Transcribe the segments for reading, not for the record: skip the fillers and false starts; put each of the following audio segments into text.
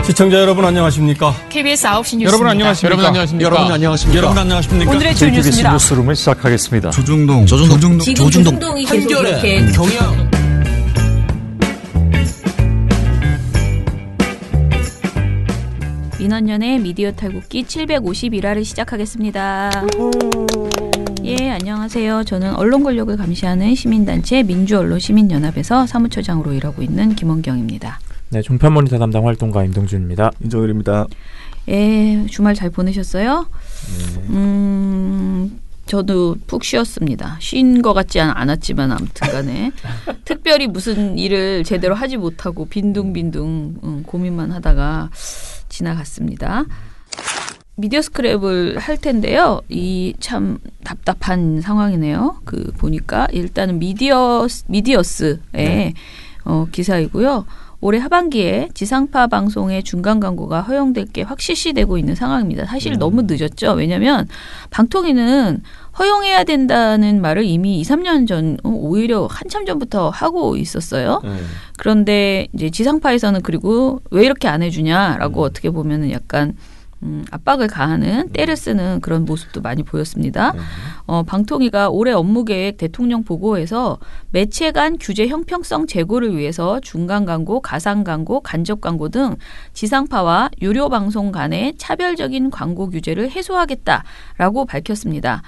시청자 여러분 안녕하십니까? KBS 9시 뉴스입니다. 여러분 안녕하십니까? 여러분 안녕하십니까? 오늘의 주 뉴스입니다. 뉴스룸을 시작하겠습니다. 조중동 조중동이 계속 이렇게 경영. 민원연의 미디어 탈곡기 751화를 시작하겠습니다. 예, 안녕하세요. 저는 언론 권력을 감시하는 시민단체 민주언론시민연합에서 사무처장으로 일하고 있는 김원경입니다. 네, 종편 모니터 담당 활동가 임동준입니다. 인정일입니다. 예, 주말 잘 보내셨어요? 저도 푹 쉬었습니다. 쉰 것 같지 않았지만 아무튼 간에 특별히 무슨 일을 제대로 하지 못하고 빈둥빈둥 고민만 하다가 지나갔습니다. 미디어 스크랩을 할 텐데요. 이 참 답답한 상황이네요. 그 보니까 일단은 미디어스의 기사이고요. 올해 하반기에 지상파 방송의 중간 광고가 허용될 게 확 실시되고 있는 상황입니다. 사실 너무 늦었죠. 왜냐하면 방통위는 허용해야 된다는 말을 이미 2, 3년 전, 오히려 한참 전부터 하고 있었어요. 그런데 이제 지상파에서는 그리고 왜 이렇게 안 해주냐라고 어떻게 보면은 약간 압박을 가하는 때를 쓰는 그런 모습도 많이 보였습니다. 방통위가 올해 업무계획 대통령 보고에서 매체 간 규제 형평성 제고를 위해서 중간 광고, 가상 광고, 간접 광고 등 지상파와 유료 방송 간의 차별적인 광고 규제를 해소하겠다라고 밝혔습니다.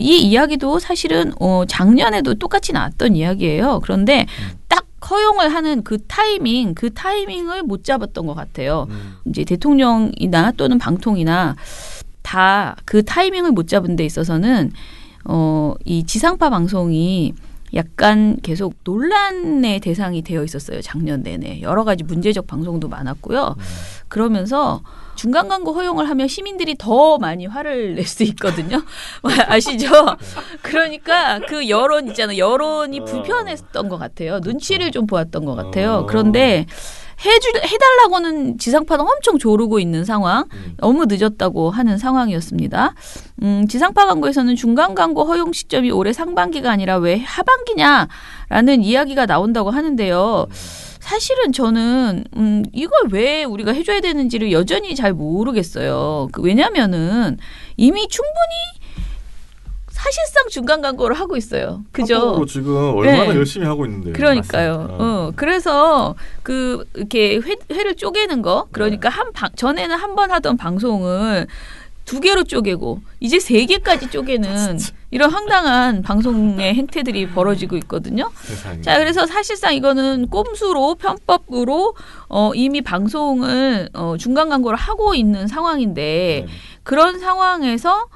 이 이야기도 사실은 작년에도 똑같이 나왔던 이야기예요. 그런데 딱 허용을 하는 그 타이밍을 못 잡았던 것 같아요. 이제 대통령이나 또는 방통이나 다 그 타이밍을 못 잡은 데 있어서는 이 지상파 방송이 약간 계속 논란의 대상이 되어 있었어요. 작년 내내. 여러 가지 문제적 방송도 많았고요. 그러면서 중간 광고 허용을 하면 시민들이 더 많이 화를 낼 수 있거든요. 아시죠? 그러니까 그 여론 있잖아요. 여론이 불편했던 것 같아요. 눈치를 좀 보았던 것 같아요. 그런데 해달라고는 지상파는 엄청 조르고 있는 상황, 너무 늦었다고 하는 상황이었습니다. 지상파 광고에서는 중간 광고 허용 시점이 올해 상반기가 아니라 왜 하반기냐라는 이야기가 나온다고 하는데요. 사실은 저는 이걸 왜 우리가 해줘야 되는지를 여전히 잘 모르겠어요. 왜냐하면은 이미 충분히 사실상 중간 광고를 하고 있어요. 그죠? 합법으로 지금 얼마나 열심히 하고 있는데요. 그러니까요. 그래서 이렇게 회를 쪼개는 거, 그러니까 전에는 한 번 하던 방송을 2개로 쪼개고 이제 3개까지 쪼개는 이런 황당한 방송의 행태들이 벌어지고 있거든요. 세상에. 자, 그래서 사실상 이거는 꼼수로 편법으로 이미 방송을 중간 광고를 하고 있는 상황인데 그런 상황에서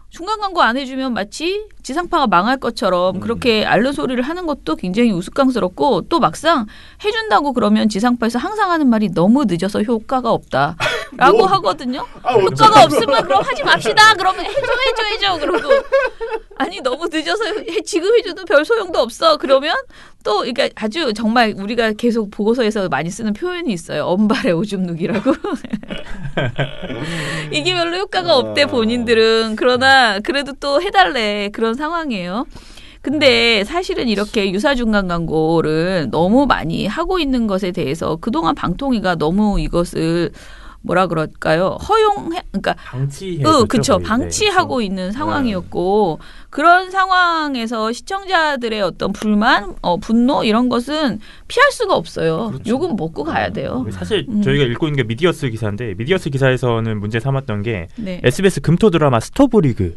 중간 광고 안 해주면 마치 지상파가 망할 것처럼 그렇게 앓는 소리를 하는 것도 굉장히 우스꽝스럽고 또 막상 해준다고 그러면 지상파에서 항상 하는 말이 너무 늦어서 효과가 없다라고 하거든요. 효과가 없으면 그럼 하지 맙시다. 그러면 해줘. 그러고 아니 너무 늦어서 지금 해줘도 별 소용도 없어. 그러면 또 그러니까 아주 정말 우리가 계속 보고서에서 많이 쓰는 표현이 있어요. 언발의 오줌 누기라고. 이게 별로 효과가 없대 본인들은. 그러나 그래도 또 해달래 그런 상황이에요. 근데 사실은 이렇게 유사 중간 광고를 너무 많이 하고 있는 것에 대해서 그동안 방통위가 너무 이것을 뭐라 그럴까요? 그러니까 그렇죠. 방치하고 있는 상황이었고 그런 상황에서 시청자들의 어떤 불만, 분노 이런 것은 피할 수가 없어요. 그렇죠. 요건 먹고 가야 돼요. 사실 저희가 읽고 있는 게 미디어스 기사인데 미디어스 기사에서는 문제 삼았던 게 SBS 금토 드라마 스토브리그.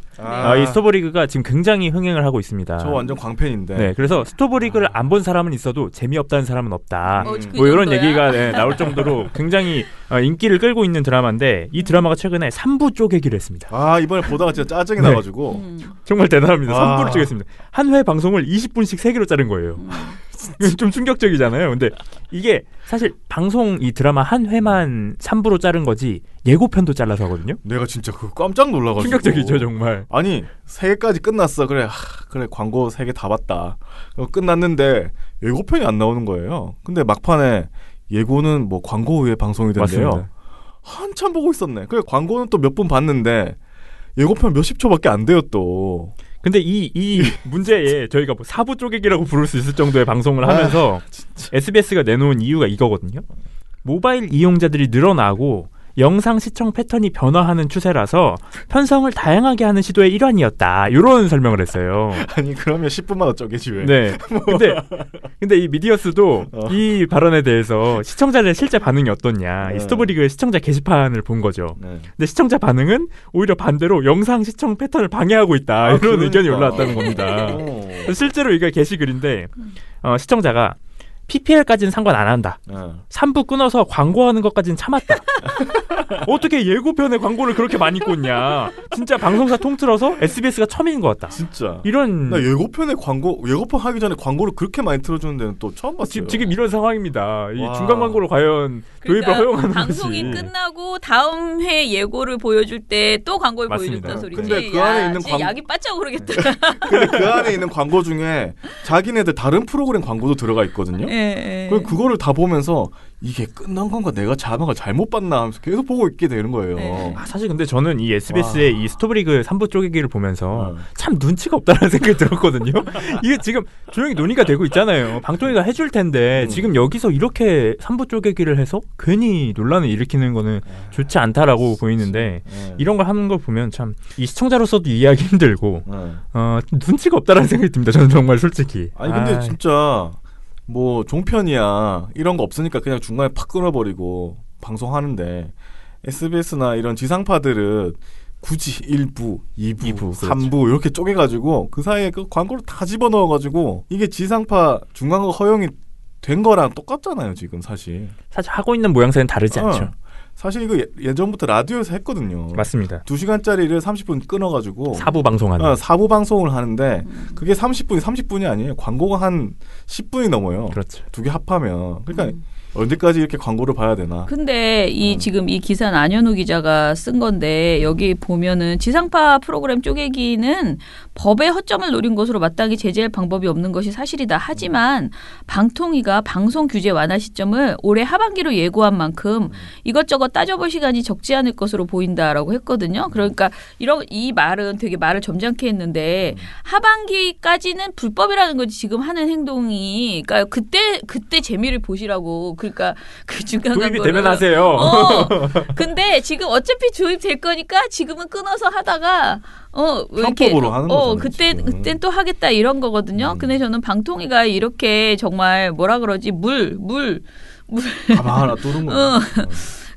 이 스토브리그가 지금 굉장히 흥행을 하고 있습니다. 저 완전 광팬인데. 네, 그래서 스토브리그를 안 본 사람은 있어도 재미없다는 사람은 없다. 뭐 이런 얘기가 나올 정도로 굉장히 인기를 끌고 있는 드라마인데 이 드라마가 최근에 3부 쪼개기를 했습니다. 이번에 보다가 진짜 짜증이 나가지고 정말 대단합니다. 3부를 쪼갰습니다. 한 회 방송을 20분씩 3개로 자른 거예요. 좀 충격적이잖아요. 근데 이게 사실 방송 이 드라마 한 회만 3부로 자른 거지 예고편도 잘라서 하거든요. 내가 진짜 그거 깜짝 놀라가지고. 충격적이죠 정말. 아니 3개까지 끝났어. 그래 광고 3개 다 봤다. 끝났는데 예고편이 안 나오는 거예요. 근데 막판에 예고는 뭐 광고 후에 방송이 된대요. 맞습니다. 한참 보고 있었네. 그래 광고는 또 몇 분 봤는데 예고편 몇십 초밖에 안 돼요 또. 근데 이 문제에 저희가 뭐 사부 쪼개기라고 부를 수 있을 정도의 방송을 하면서 SBS가 내놓은 이유가 이거거든요. 모바일 이용자들이 늘어나고 영상 시청 패턴이 변화하는 추세라서 편성을 다양하게 하는 시도의 일환이었다. 이런 설명을 했어요. 아니 그러면 10분마다 쪼개지 왜? 네. 근데 이 미디어스도 이 발언에 대해서 시청자들의 실제 반응이 어떻냐. 이 스토브리그의 시청자 게시판을 본 거죠. 네. 근데 시청자 반응은 오히려 반대로 영상 시청 패턴을 방해하고 있다. 이런 그러니까. 의견이 올라왔다는 겁니다. 실제로 이게 게시글인데 시청자가 PPL까지는 상관 안 한다. 3부 끊어서 광고하는 것까지는 참았다. 어떻게 예고편에 광고를 그렇게 많이 꽂냐. 진짜 방송사 통틀어서 SBS가 처음인 것 같다. 진짜. 이런 나 예고편 하기 전에 광고를 그렇게 많이 틀어주는 데는 또 처음 봤어요. 지금 이런 상황입니다. 이 와. 중간 광고를 과연 도입을 허용하는 방송이 것이. 끝나고 다음 회 예고를 보여줄 때 또 광고를 맞습니다. 보여줬다는 소리지. 근데 그 안에 있는 진짜 약이 빠져 그러겠다. 근데 그 안에 있는 광고 중에 자기네들 다른 프로그램 광고도 들어가 있거든요. 예. 그거를 다 보면서 이게 끝난 건가 내가 자막을 잘못 봤나 하면서 계속 보고 있게 되는 거예요. 네. 사실 근데 저는 이 SBS의 이 스토브리그 3부 쪼개기를 보면서 어. 참 눈치가 없다는 생각이 들었거든요. 이게 지금 조용히 논의가 되고 있잖아요. 방통위가 해줄 텐데 지금 여기서 이렇게 3부 쪼개기를 해서 괜히 논란을 일으키는 거는 좋지 않다라고 보이는데 이런 걸 하는 걸 보면 참 이 시청자로서도 이해하기 힘들고 눈치가 없다는 생각이 듭니다. 저는 정말 솔직히. 아니 근데 진짜 뭐 종편이야 이런 거 없으니까 그냥 중간에 팍 끊어버리고 방송하는데 SBS나 이런 지상파들은 굳이 1부, 2부, 3부 이렇게 쪼개가지고 그 사이에 그 광고를 다 집어넣어가지고 이게 지상파 중간광고 허용이 된 거랑 똑같잖아요 지금 사실 하고 있는 모양새는 다르지 않죠. 사실 이거 예전부터 라디오에서 했거든요. 맞습니다. 2시간짜리를 30분 끊어가지고 4부 방송하는. 4부 방송을 하는데 그게 30분이 아니에요. 광고가 한 10분이 넘어요. 그렇죠. 두 개 합하면. 그러니까 언제까지 이렇게 광고를 봐야 되나. 근데 지금 이 기사는 안현우 기자가 쓴 건데 여기 보면은 지상파 프로그램 쪼개기는 법의 허점을 노린 것으로 마땅히 제재할 방법이 없는 것이 사실이다. 하지만 방통위가 방송 규제 완화 시점을 올해 하반기로 예고한 만큼 이것저것 따져볼 시간이 적지 않을 것으로 보인다라고 했거든요. 그러니까 이 말은 되게 말을 점잖게 했는데 하반기까지는 불법이라는 거지 지금 하는 행동이 그러니까 그때 재미를 보시라고 그러니까 그 중간 도입이 광고를 되면 하세요. 근데 지금 어차피 도입될 거니까 지금은 끊어서 하다가 편법으로 하는 거잖아요. 그땐 또 하겠다 이런 거거든요. 근데 저는 방통위가 이렇게 정말 뭐라 그러지 물 가만 하나 뚫은 거예요.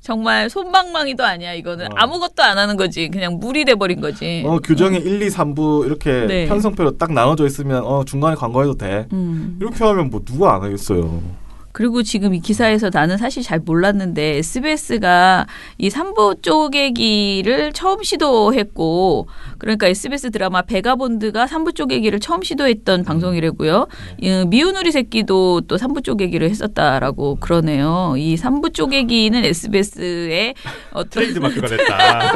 정말 손방망이도 아니야 이거는 아무것도 안 하는 거지 그냥 물이 돼버린 거지. 규정에 1, 2, 3부 이렇게 네. 편성표로 딱 나눠져 있으면 중간에 광고해도 돼. 이렇게 하면 뭐 누가 안 하겠어요. 그리고 지금 이 기사에서 나는 사실 잘 몰랐는데 SBS가 이 3부 쪼개기를 처음 시도했고 그러니까 SBS 드라마 베가본드가 3부 쪼개기를 처음 시도했던 방송이라고요. 미운 우리 새끼도 또 3부 쪼개기를 했었다라고 그러네요. 이 3부 쪼개기는 SBS의 트레이드 마크가 됐다.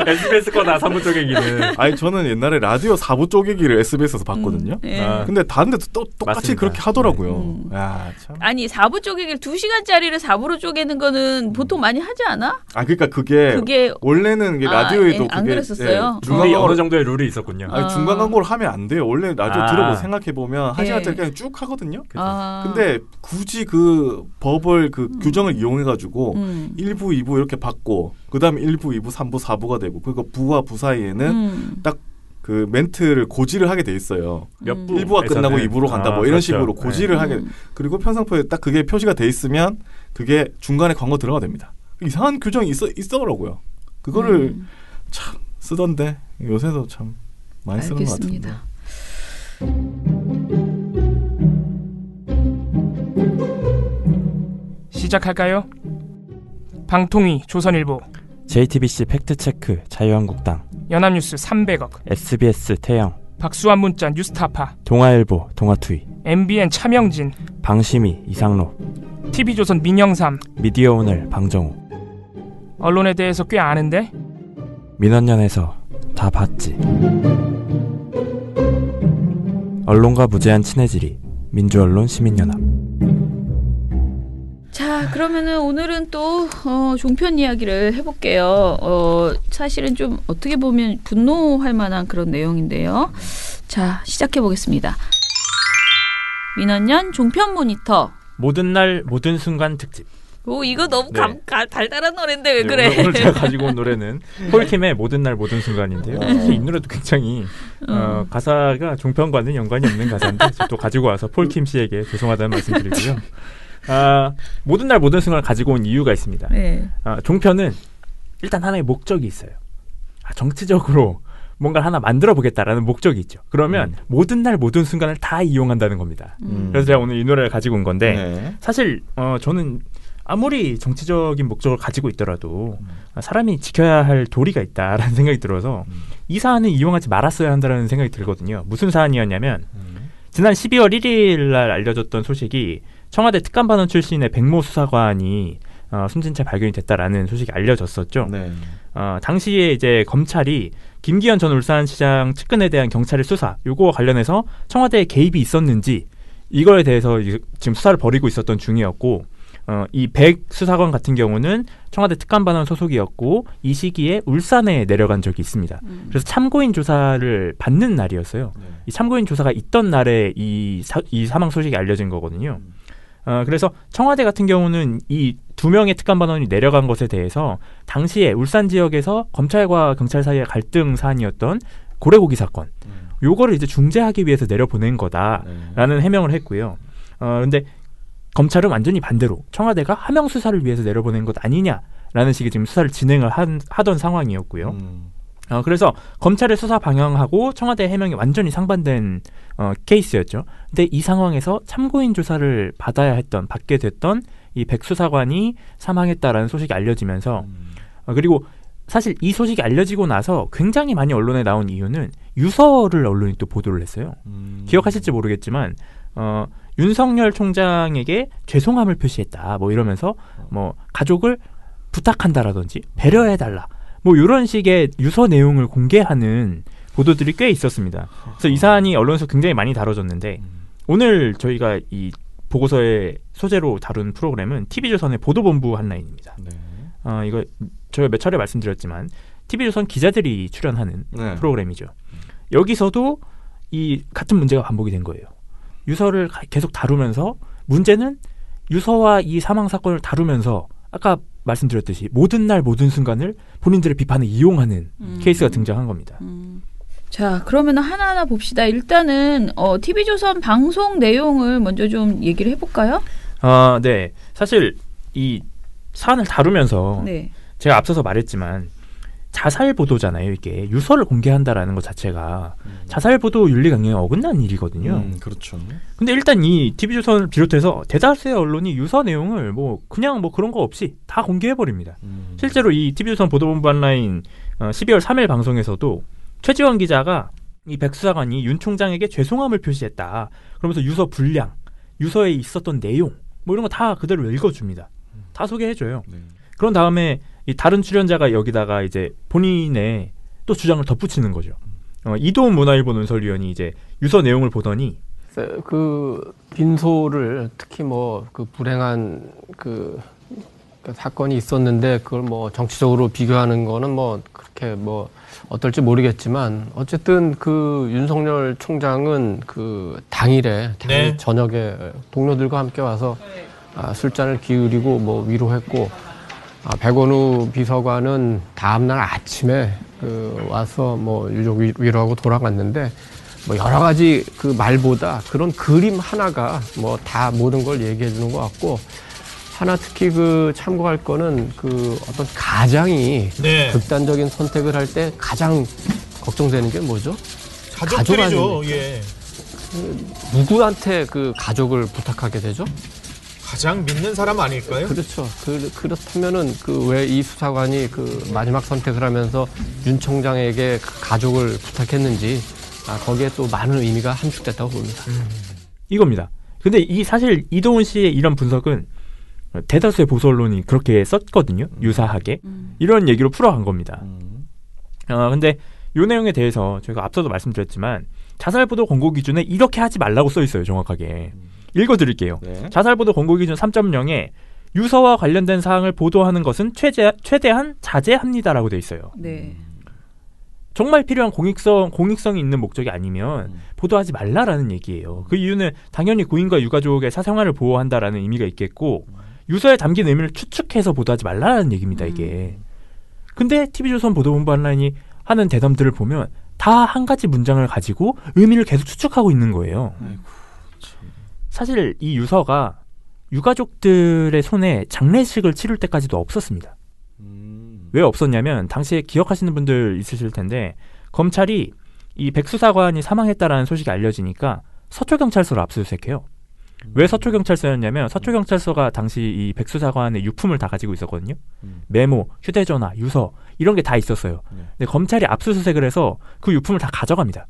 SBS 거다 3부 쪼개기는. 아니 저는 옛날에 라디오 4부 쪼개기를 SBS에서 봤거든요. 근데 다른 데도 똑같이 맞습니다. 그렇게 하더라고요. 야, 참. 아니 4부 쪼개기를 2시간짜리를 4부로 쪼개는 거는 보통 많이 하지 않아? 그러니까 그게 원래는 이게 라디오에도 안 그게 그랬었어요? 룰이 어느 정도의 룰이 있었군요. 중간 광고를 하면 안 돼요. 원래 라디오 들어보고 생각해 보면 한 예. 시간짜리 그냥 쭉 하거든요. 아. 근데 굳이 그 법을 그 규정을 이용해 가지고 1부, 2부 이렇게 받고 그다음에 1부, 2부, 3부, 4부가 되고 그리고 부와 부 사이에는 딱 그 멘트를 고지를 하게 돼 있어요. 몇 부 1부가 끝나고 2부로 간다 뭐 이런 그렇죠. 식으로 고지를 하게 그리고 편성표에 딱 그게 표시가 돼 있으면 그게 중간에 광고 들어가 됩니다. 이상한 규정이 있어더라고요. 그거를 참 쓰던데 요새도 참 많이 쓰는 것 같은데. 알겠습니다. 시작할까요? 방통위 조선일보 JTBC 팩트체크 자유한국당 연합뉴스 300억 SBS 태영 박수환 문자 뉴스타파 동아일보 동아투이 MBN 차명진 방심이 이상로 TV조선 민영삼 미디어오늘 방정우 언론에 대해서 꽤 아는데 민원연에서 다 봤지. 언론과 무제한 친해지리 민주언론 시민연합. 자, 그러면은 오늘은 또 종편 이야기를 해볼게요. 사실은 좀 어떻게 보면 분노할 만한 그런 내용인데요. 자, 시작해 보겠습니다. 민원연 종편 모니터. 모든 날 모든 순간 특집. 오 이거 너무 네. 달달한 노래인데 왜 네, 그래? 오늘 제가 가지고 온 노래는 폴킴의 모든 날 모든 순간인데요. 사실 이 노래도 굉장히 가사가 종편과는 연관이 없는 가사인데 또 가지고 와서 폴킴 씨에게 죄송하다는 말씀드리고요. 모든 날 모든 순간을 가지고 온 이유가 있습니다. 네. 종편은 일단 하나의 목적이 있어요. 정치적으로 뭔가를 하나 만들어 보겠다라는 목적이 있죠. 그러면 모든 날 모든 순간을 다 이용한다는 겁니다. 그래서 제가 오늘 이 노래를 가지고 온 건데 네. 사실 저는 아무리 정치적인 목적을 가지고 있더라도 사람이 지켜야 할 도리가 있다라는 생각이 들어서 이 사안을 이용하지 말았어야 한다는 생각이 들거든요. 무슨 사안이었냐면 지난 12월 1일 날 알려졌던 소식이 청와대 특감반원 출신의 백모 수사관이 숨진 채 발견이 됐다라는 소식이 알려졌었죠. 네. 당시에 이제 검찰이 김기현 전 울산시장 측근에 대한 경찰의 수사 요거와 관련해서 청와대에 개입이 있었는지 이거에 대해서 지금 수사를 벌이고 있었던 중이었고 이 백 수사관 같은 경우는 청와대 특감반원 소속이었고 이 시기에 울산에 내려간 적이 있습니다. 그래서 참고인 조사를 받는 날이었어요. 네. 이 참고인 조사가 있던 날에 이 사망 소식이 알려진 거거든요. 그래서 청와대 같은 경우는 이 2명의 특감반원이 내려간 것에 대해서 당시에 울산 지역에서 검찰과 경찰 사이의 갈등 사안이었던 고래고기 사건 요거를 이제 중재하기 위해서 내려보낸 거다라는 해명을 했고요. 근데 검찰은 완전히 반대로 청와대가 하명 수사를 위해서 내려보낸 것 아니냐라는 식의 지금 수사를 진행을 하던 상황이었고요. 그래서 검찰의 수사 방향하고 청와대 해명이 완전히 상반된 케이스였죠. 근데 이 상황에서 참고인 조사를 받게 됐던 이 백 수사관이 사망했다라는 소식이 알려지면서 그리고 사실 이 소식이 알려지고 나서 굉장히 많이 언론에 나온 이유는 유서를 언론이 또 보도를 했어요. 기억하실지 모르겠지만 윤석열 총장에게 죄송함을 표시했다. 뭐 이러면서 뭐 가족을 부탁한다라든지 배려해달라. 뭐 이런 식의 유서 내용을 공개하는 보도들이 꽤 있었습니다. 그래서 이 사안이 언론에서 굉장히 많이 다뤄졌는데 오늘 저희가 이 보고서의 소재로 다룬 프로그램은 TV조선의 보도본부 한라인입니다. 네. 이거 저희가 몇 차례 말씀드렸지만 TV조선 기자들이 출연하는 네. 프로그램이죠. 여기서도 이 같은 문제가 반복이 된 거예요. 유서를 계속 다루면서 문제는 유서와 이 사망 사건을 다루면서 아까 말씀드렸듯이 모든 날 모든 순간을 본인들의 비판에 이용하는 케이스가 등장한 겁니다. 자, 그러면 하나하나 봅시다. 일단은 TV조선 방송 내용을 먼저 좀 얘기를 해볼까요? 네. 사실 이 사안을 다루면서 네. 제가 앞서서 말했지만 자살 보도잖아요. 이게 유서를 공개한다라는 것 자체가 자살 보도 윤리 강령에 어긋난 일이거든요. 그렇죠. 근데 일단 이 TV조선을 비롯해서 대다수의 언론이 유서 내용을 그냥 그런 거 없이 다 공개해 버립니다. 실제로 이 TV조선 보도본부 한라인 12월 3일 방송에서도 최지원 기자가 이 백 수사관이 윤 총장에게 죄송함을 표시했다. 그러면서 유서 분량, 유서에 있었던 내용 뭐 이런 거 다 그대로 읽어줍니다. 다 소개해줘요. 네. 그런 다음에 이 다른 출연자가 여기다가 이제 본인의 또 주장을 덧붙이는 거죠. 이도훈 문화일보 논설위원이 이제 유서 내용을 보더니 그 빈소를 특히 그 불행한 그 사건이 있었는데 그걸 정치적으로 비교하는 거는 그렇게 어떨지 모르겠지만 어쨌든 그 윤석열 총장은 그 당일 저녁에 동료들과 함께 와서 술잔을 기울이고 위로했고 백원우 비서관은 다음날 아침에 와서 유족 위로하고 돌아갔는데 여러 가지 그 말보다 그런 그림 하나가 다 모든 걸 얘기해 주는 것 같고 하나 특히 참고할 거는 어떤 가장이 극단적인 선택을 할 때 가장 걱정되는 게 뭐죠? 가족들이죠. 예. 누구한테 그 가족을 부탁하게 되죠? 가장 믿는 사람 아닐까요? 그렇죠. 그렇다면은 왜 이 수사관이 마지막 선택을 하면서 윤 총장에게 가족을 부탁했는지 거기에 또 많은 의미가 함축됐다고 봅니다. 이겁니다. 근데 사실 이도훈 씨의 이런 분석은 대다수의 보수 언론이 그렇게 썼거든요. 유사하게. 이런 얘기로 풀어간 겁니다. 근데 이 내용에 대해서 저희가 앞서도 말씀드렸지만 자살보도 권고 기준에 이렇게 하지 말라고 써 있어요. 정확하게. 읽어드릴게요. 네. 자살보도 권고 기준 3.0에 유서와 관련된 사항을 보도하는 것은 최대한 자제합니다라고 돼 있어요. 네. 정말 필요한 공익성이 있는 목적이 아니면 보도하지 말라라는 얘기예요. 그 이유는 당연히 고인과 유가족의 사생활을 보호한다라는 의미가 있겠고 유서에 담긴 의미를 추측해서 보도하지 말라는 얘기입니다. 이게. 근데 TV조선 보도본부 한라인이 하는 대담들을 보면 다 한 가지 문장을 가지고 의미를 계속 추측하고 있는 거예요. 사실 이 유서가 유가족들의 손에 장례식을 치를 때까지도 없었습니다. 왜 없었냐면 당시에 기억하시는 분들 있으실 텐데 검찰이 이 백수사관이 사망했다라는 소식이 알려지니까 서초경찰서를 압수수색해요. 왜 서초경찰서였냐면 서초경찰서가 당시 이 백수사관의 유품을 다 가지고 있었거든요. 메모, 휴대전화, 유서 이런 게 다 있었어요. 근데 검찰이 압수수색을 해서 그 유품을 다 가져갑니다.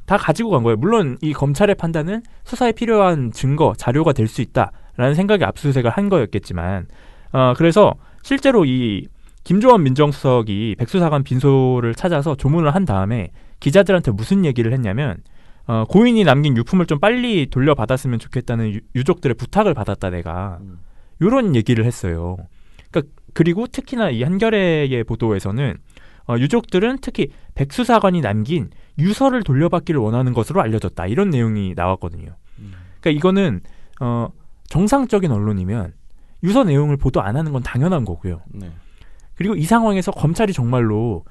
다 가지고 간 거예요. 물론 이 검찰의 판단은 수사에 필요한 증거, 자료가 될 수 있다라는 생각에 압수수색을 한 거였겠지만 그래서 실제로 이 김조원 민정수석이 백수사관 빈소를 찾아서 조문을 한 다음에 기자들한테 무슨 얘기를 했냐면 고인이 남긴 유품을 좀 빨리 돌려받았으면 좋겠다는 유족들의 부탁을 받았다 내가 이런 얘기를 했어요. 그러니까 그리고 특히나 이 한겨레의 보도에서는 유족들은 특히 백수사관이 남긴 유서를 돌려받기를 원하는 것으로 알려졌다 이런 내용이 나왔거든요. 그러니까 이거는 정상적인 언론이면 유서 내용을 보도 안 하는 건 당연한 거고요. 네. 그리고 이 상황에서 검찰이 정말로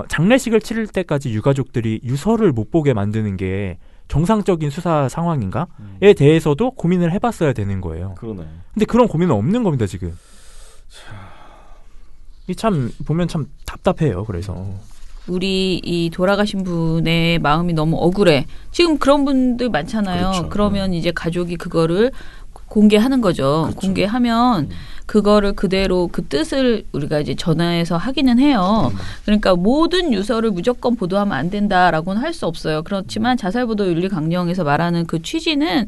장례식을 치를 때까지 유가족들이 유서를 못 보게 만드는 게 정상적인 수사 상황인가에 대해서도 고민을 해봤어야 되는 거예요. 그러네. 근데 그런 고민은 없는 겁니다 지금. 이 참 보면 참 답답해요. 그래서 우리 이 돌아가신 분의 마음이 너무 억울해. 지금 그런 분들 많잖아요. 그렇죠. 그러면 이제 가족이 그거를 공개하는 거죠. 그렇죠. 공개하면 그거를 그대로 그 뜻을 우리가 이제 전화해서 하기는 해요. 그러니까 모든 유서를 무조건 보도하면 안 된다라고는 할 수 없어요. 그렇지만 자살보도윤리 강령에서 말하는 그 취지는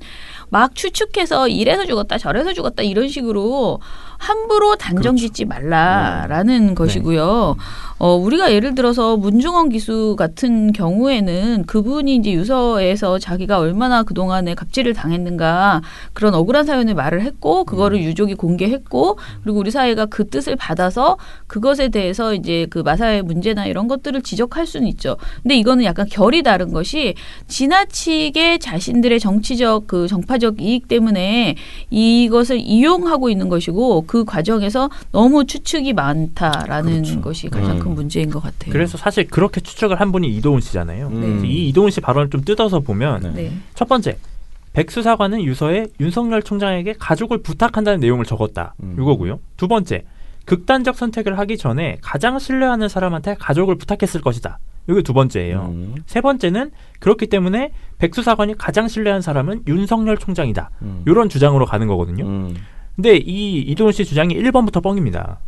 막 추측해서 이래서 죽었다 저래서 죽었다 이런 식으로 함부로 단정짓지 말라라는 것이고요. 우리가 예를 들어서 문중원 기수 같은 경우에는 그분이 이제 유서에서 자기가 얼마나 그동안에 갑질을 당했는가 그런 억울한 사연을 말을 했고 그거를 유족이 공개했고 그리고 우리 사회가 그 뜻을 받아서 그것에 대해서 이제 그 마사의 문제나 이런 것들을 지적할 수는 있죠. 근데 이거는 약간 결이 다른 것이 지나치게 자신들의 정치적 그 정파적 이익 때문에 이것을 이용하고 있는 것이고 그 과정에서 너무 추측이 많다라는 그렇죠. 것이 가장 큰 문제인 것 같아요. 그래서 사실 그렇게 추측을 한 분이 이도훈 씨잖아요. 이 이도훈 씨 발언을 좀 뜯어서 보면 네. 첫 번째 백수사관은 유서에 윤석열 총장에게 가족을 부탁한다는 내용을 적었다. 이거고요. 두 번째 극단적 선택을 하기 전에 가장 신뢰하는 사람한테 가족을 부탁했을 것이다. 이게 두 번째예요. 세 번째는 그렇기 때문에 백수사관이 가장 신뢰한 사람은 윤석열 총장이다. 이런 주장으로 가는 거거든요. 근데 이 이도훈 씨 주장이 1번부터 뻥입니다.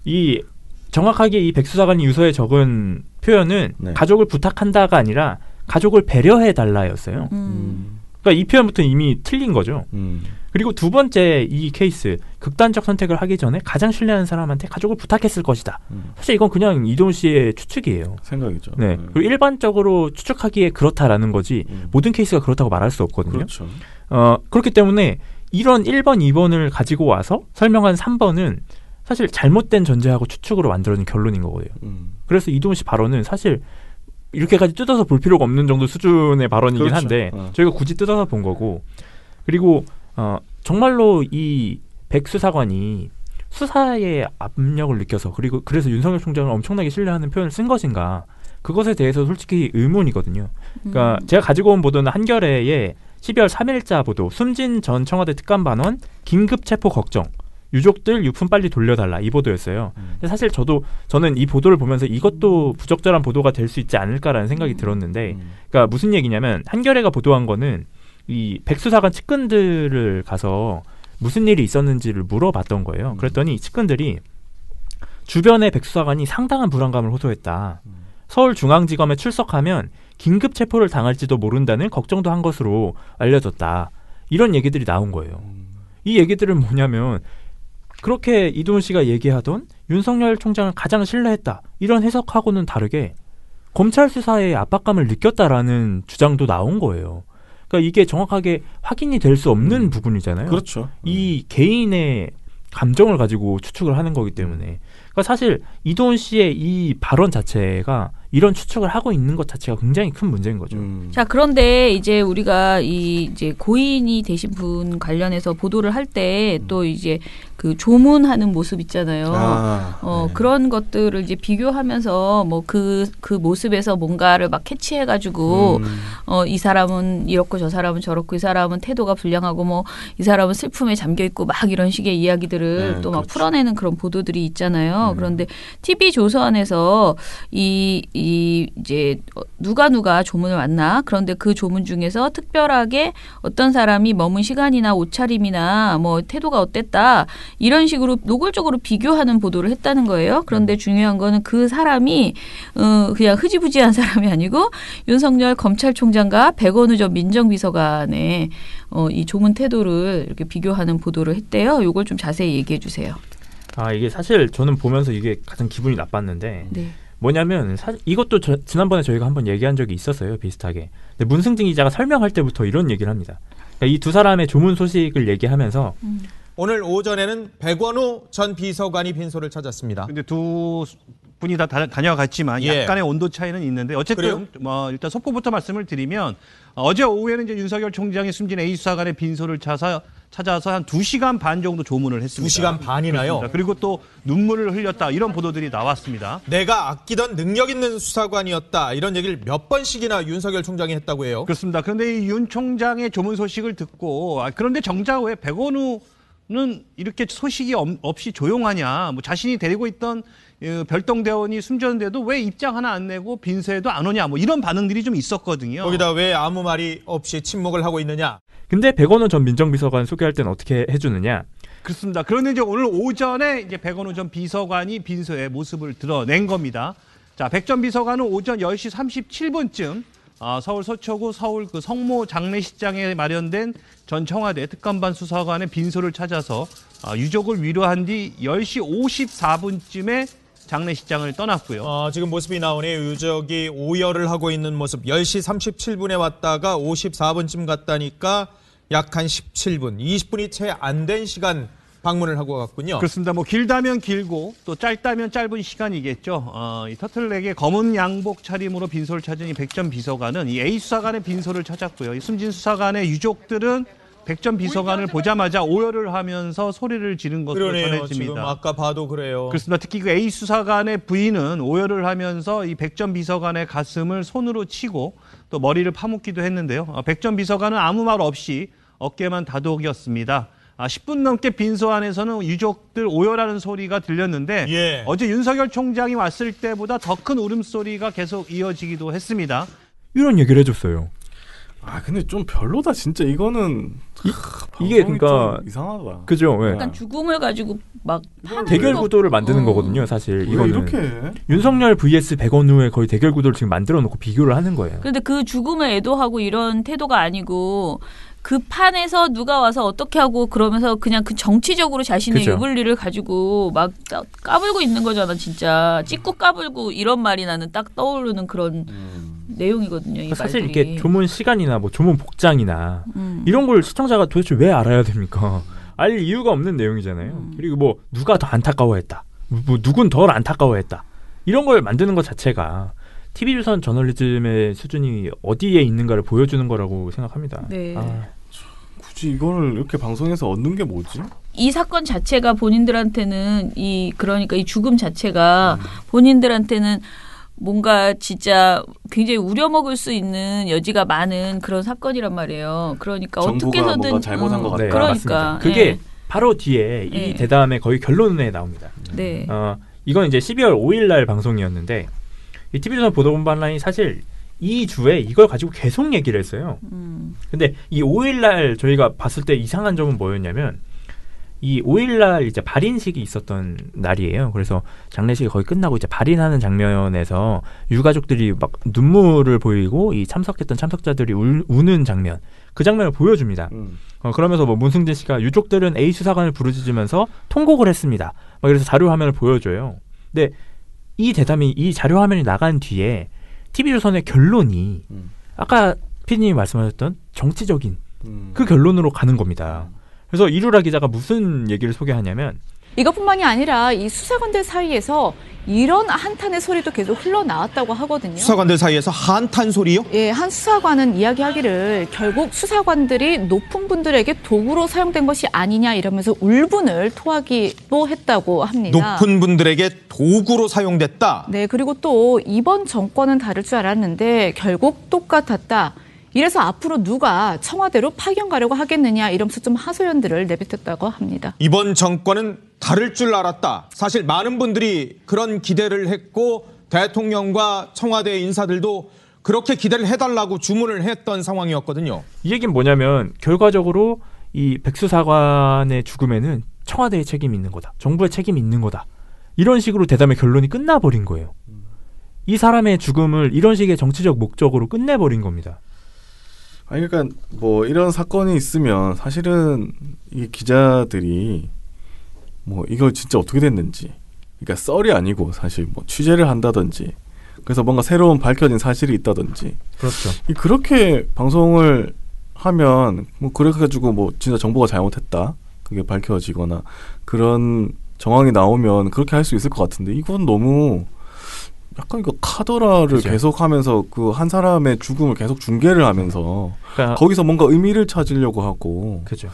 이 정확하게 이 백수사관이 유서에 적은 표현은 네. 가족을 부탁한다가 아니라 가족을 배려해달라였어요. 그러니까 이 표현부터 이미 틀린 거죠. 그리고 두 번째 이 케이스 극단적 선택을 하기 전에 가장 신뢰하는 사람한테 가족을 부탁했을 것이다. 사실 이건 그냥 이도훈 씨의 추측이에요. 생각이죠. 네. 그리고 일반적으로 추측하기에 그렇다라는 거지 모든 케이스가 그렇다고 말할 수 없거든요. 그렇죠. 그렇기 때문에 이런 1번, 2번을 가지고 와서 설명한 3번은 사실 잘못된 전제하고 추측으로 만들어진 결론인 거예요. 그래서 이도훈 씨 발언은 사실 이렇게까지 뜯어서 볼 필요가 없는 정도 수준의 발언이긴 그렇죠. 한데 저희가 굳이 뜯어서 본 거고 그리고 정말로 이 백수사관이 수사에 압력을 느껴서 그리고 그래서 윤석열 총장을 엄청나게 신뢰하는 표현을 쓴 것인가 그것에 대해서 솔직히 의문이거든요. 그러니까 제가 가지고 온 보도는 한겨레의 12월 3일자 보도 숨진 전 청와대 특감반원 긴급 체포 걱정 유족들 유품 빨리 돌려달라 이 보도였어요. 근데 사실 저는 이 보도를 보면서 이것도 부적절한 보도가 될 수 있지 않을까라는 생각이 들었는데 그러니까 무슨 얘기냐면 한겨레가 보도한 거는 이 백수사관 측근들을 가서 무슨 일이 있었는지를 물어봤던 거예요. 그랬더니 측근들이 주변의 백수사관이 상당한 불안감을 호소했다. 서울중앙지검에 출석하면 긴급 체포를 당할지도 모른다는 걱정도 한 것으로 알려졌다. 이런 얘기들이 나온 거예요. 이 얘기들은 뭐냐면 그렇게 이도훈 씨가 얘기하던 윤석열 총장을 가장 신뢰했다. 이런 해석하고는 다르게 검찰 수사에 압박감을 느꼈다라는 주장도 나온 거예요. 그러니까 이게 정확하게 확인이 될 수 없는 부분이잖아요. 그렇죠. 이 개인의 감정을 가지고 추측을 하는 거기 때문에 그러니까 사실 이도훈 씨의 이 발언 자체가 이런 추측을 하고 있는 것 자체가 굉장히 큰 문제인 거죠. 자, 그런데 이제 우리가 이제 고인이 되신 분 관련해서 보도를 할 때 또 이제 그 조문하는 모습 있잖아요. 네. 그런 것들을 이제 비교하면서 뭐 그 모습에서 뭔가를 막 캐치해가지고 이 사람은 이렇고 저 사람은 저렇고 이 사람은 태도가 불량하고 뭐 이 사람은 슬픔에 잠겨 있고 막 이런 식의 이야기들을 네, 또 막 그렇죠. 풀어내는 그런 보도들이 있잖아요. 그런데 TV 조선에서 이제 누가 조문을 왔나? 그런데 그 조문 중에서 특별하게 어떤 사람이 머문 시간이나 옷차림이나 뭐 태도가 어땠다 이런 식으로 노골적으로 비교하는 보도를 했다는 거예요. 그런데 중요한 거는 그 사람이 그냥 흐지부지한 사람이 아니고 윤석열 검찰총장과 백원우 전 민정비서관의 이 조문 태도를 이렇게 비교하는 보도를 했대요. 이걸 좀 자세히 얘기해 주세요. 이게 사실 저는 보면서 이게 가장 기분이 나빴는데 네. 뭐냐면 이것도 지난번에 저희가 한번 얘기한 적이 있었어요. 비슷하게. 근데 문승진 기자가 설명할 때부터 이런 얘기를 합니다. 그러니까 이 두 사람의 조문 소식을 얘기하면서 오늘 오전에는 백원우 전 비서관이 빈소를 찾았습니다. 근데 두 분이 다 다녀갔지만 예. 약간의 온도 차이는 있는데 어쨌든 일단 속보부터 말씀을 드리면 어제 오후에는 이제 윤석열 총장이 숨진 A 수사관의 빈소를 찾아서 한 2시간 반 정도 조문을 했습니다. 2시간 반이나요? 그렇습니다. 그리고 또 눈물을 흘렸다 이런 보도들이 나왔습니다. 내가 아끼던 능력 있는 수사관이었다. 이런 얘기를 몇 번씩이나 윤석열 총장이 했다고 해요. 그렇습니다. 그런데 이 윤 총장의 조문 소식을 듣고 그런데 정작 왜 백원우는 이렇게 소식이 없이 조용하냐. 뭐 자신이 데리고 있던 별동대원이 숨졌는데도 왜 입장 하나 안 내고 빈소에도 안 오냐. 뭐 이런 반응들이 좀 있었거든요. 거기다 왜 아무 말이 없이 침묵을 하고 있느냐. 근데 백원우 전 민정비서관 소개할 때는 어떻게 해주느냐. 그렇습니다. 그런데 이제 오늘 오전에 이제 백원우 전 비서관이 빈소의 모습을 드러낸 겁니다. 자, 백 전 비서관은 오전 10시 37분쯤 서울 서초구 서울 그 성모 장례식장에 마련된 전 청와대 특감반 수사관의 빈소를 찾아서 유족을 위로한 뒤 10시 54분쯤에 장례식장을 떠났고요. 지금 모습이 나오네요. 유족이 오열을 하고 있는 모습. 10시 37분에 왔다가 54분쯤 갔다니까 약 한 17분, 20분이 채 안 된 시간 방문을 하고 갔군요. 그렇습니다. 뭐 길다면 길고 또 짧다면 짧은 시간이겠죠. 이 터틀넥의 검은 양복 차림으로 빈소를 찾은 이 백 전 비서관은 이 A 수사관의 빈소를 찾았고요. 이 숨진 수사관의 유족들은 백 전 비서관을 보자마자 오열을 하면서 소리를 지른 것으로 그러네요. 전해집니다. 지금 아까 봐도 그래요. 그렇습니다. 특히 그 A 수사관의 부인은 오열을 하면서 이 백 전 비서관의 가슴을 손으로 치고 또 머리를 파묻기도 했는데요. 백 전 비서관은 아무 말 없이 어깨만 다독였습니다. 10분 넘게 빈소 안에서는 유족들 오열하는 소리가 들렸는데 예. 어제 윤석열 총장이 왔을 때보다 더 큰 울음소리가 계속 이어지기도 했습니다. 이런 얘기를 해줬어요. 근데 좀 별로다 진짜. 이거는 이게 그러니까 이상하다. 그죠? 예. 약간 죽음을 가지고 막 대결 구도를 만드는 거거든요. 사실 왜 이거는 이렇게 해? 윤석열 vs 백원우의 거의 대결 구도를 지금 만들어 놓고 비교를 하는 거예요. 그런데 그 죽음을 애도하고 이런 태도가 아니고 그 판에서 누가 와서 어떻게 하고 그러면서 그냥 그 정치적으로 자신의 그죠. 유불리를 가지고 막 까불고 있는 거잖아. 진짜 찍고 까불고 이런 말이 나는 딱 떠오르는 그런 내용이거든요. 이 사실 말들이. 이게 조문 시간이나 뭐 조문 복장이나 이런 걸 시청자가 도대체 왜 알아야 됩니까? 알 이유가 없는 내용이잖아요. 그리고 뭐 누가 더 안타까워했다, 뭐 누군 덜 안타까워했다 이런 걸 만드는 것 자체가 TV조선 저널리즘의 수준이 어디에 있는가를 보여주는 거라고 생각합니다. 네. 굳이 이거를 이렇게 방송에서 얻는 게 뭐지? 이 사건 자체가 본인들한테는 그러니까 이 죽음 자체가 본인들한테는 뭔가 진짜 굉장히 우려먹을 수 있는 여지가 많은 그런 사건이란 말이에요. 그러니까 정부가 어떻게 해서든 뭔가 잘못한 것 같다. 네, 그러니까 맞습니다. 그게 바로 뒤에 이 네. 대담의 거의 결론에 나옵니다. 네. 이건 이제 12월 5일 날 방송이었는데 이 TV조선 보도본반란이 사실 이 주에 이걸 가지고 계속 얘기를 했어요. 근데 이 5일 날 저희가 봤을 때 이상한 점은 뭐였냐면 이 5일 날 이제 발인식이 있었던 날이에요. 그래서 장례식이 거의 끝나고 이제 발인하는 장면에서 유가족들이 막 눈물을 보이고 이 참석했던 참석자들이 우는 장면, 그 장면을 보여줍니다. 그러면서 뭐 문승진 씨가 유족들은 A 수사관을 부르짖으면서 통곡을 했습니다. 막 그래서 자료 화면을 보여줘요. 근데 이 대담이 이 자료 화면이 나간 뒤에 TV조선의 결론이 아까 PD님이 말씀하셨던 정치적인 그 결론으로 가는 겁니다. 그래서 이루라 기자가 무슨 얘기를 소개하냐면 이것뿐만이 아니라 이 수사관들 사이에서 이런 한탄의 소리도 계속 흘러나왔다고 하거든요. 수사관들 사이에서 한탄 소리요? 예, 한 수사관은 이야기하기를 결국 수사관들이 높은 분들에게 도구로 사용된 것이 아니냐 이러면서 울분을 토하기도 했다고 합니다. 높은 분들에게 도구로 사용됐다. 네, 그리고 또 이번 정권은 다를 줄 알았는데 결국 똑같았다. 이래서 앞으로 누가 청와대로 파견 가려고 하겠느냐 이러면서 좀 하소연들을 내뱉었다고 합니다. 이번 정권은 다를 줄 알았다. 사실 많은 분들이 그런 기대를 했고 대통령과 청와대 인사들도 그렇게 기대를 해달라고 주문을 했던 상황이었거든요. 이 얘기는 뭐냐면 결과적으로 이 백수사관의 죽음에는 청와대의 책임이 있는 거다. 정부의 책임이 있는 거다. 이런 식으로 대담의 결론이 끝나버린 거예요. 이 사람의 죽음을 이런 식의 정치적 목적으로 끝내버린 겁니다. 아니 그러니까 뭐 이런 사건이 있으면 사실은 이 기자들이 뭐 이걸 진짜 어떻게 됐는지, 그러니까 썰이 아니고 사실 뭐 취재를 한다든지, 그래서 뭔가 새로운 밝혀진 사실이 있다든지, 그렇죠. 그렇게 방송을 하면 뭐 그래가지고 뭐 진짜 정보가 잘못했다 그게 밝혀지거나 그런 정황이 나오면 그렇게 할 수 있을 것 같은데, 이건 너무 약간 이거 카더라를 그렇죠. 계속하면서 그 한 사람의 죽음을 계속 중계를 하면서 그러니까 거기서 뭔가 의미를 찾으려고 하고. 그죠.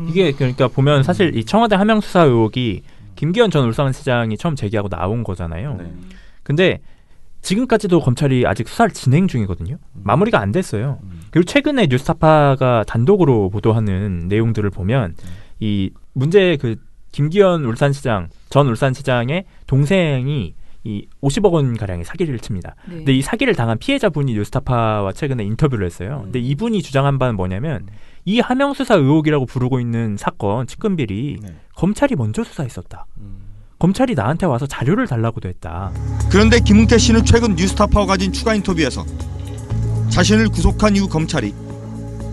이게 그러니까 보면 사실 이 청와대 하명 수사 의혹이 김기현 전 울산시장이 처음 제기하고 나온 거잖아요. 네. 근데 지금까지도 검찰이 아직 수사를 진행 중이거든요. 마무리가 안 됐어요. 그리고 최근에 뉴스타파가 단독으로 보도하는 내용들을 보면 이 문제 그 김기현 울산시장 전 울산시장의 동생이 이 50억 원 가량의 사기를 칩니다. 네. 근데 이 사기를 당한 피해자분이 뉴스타파와 최근에 인터뷰를 했어요. 근데 이분이 주장한 바는 뭐냐면 이 하명 수사 의혹이라고 부르고 있는 사건 측근비리 검찰이 먼저 수사했었다. 검찰이 나한테 와서 자료를 달라고도 했다. 그런데 김웅태 씨는 최근 뉴스타파와 가진 추가 인터뷰에서 자신을 구속한 이후 검찰이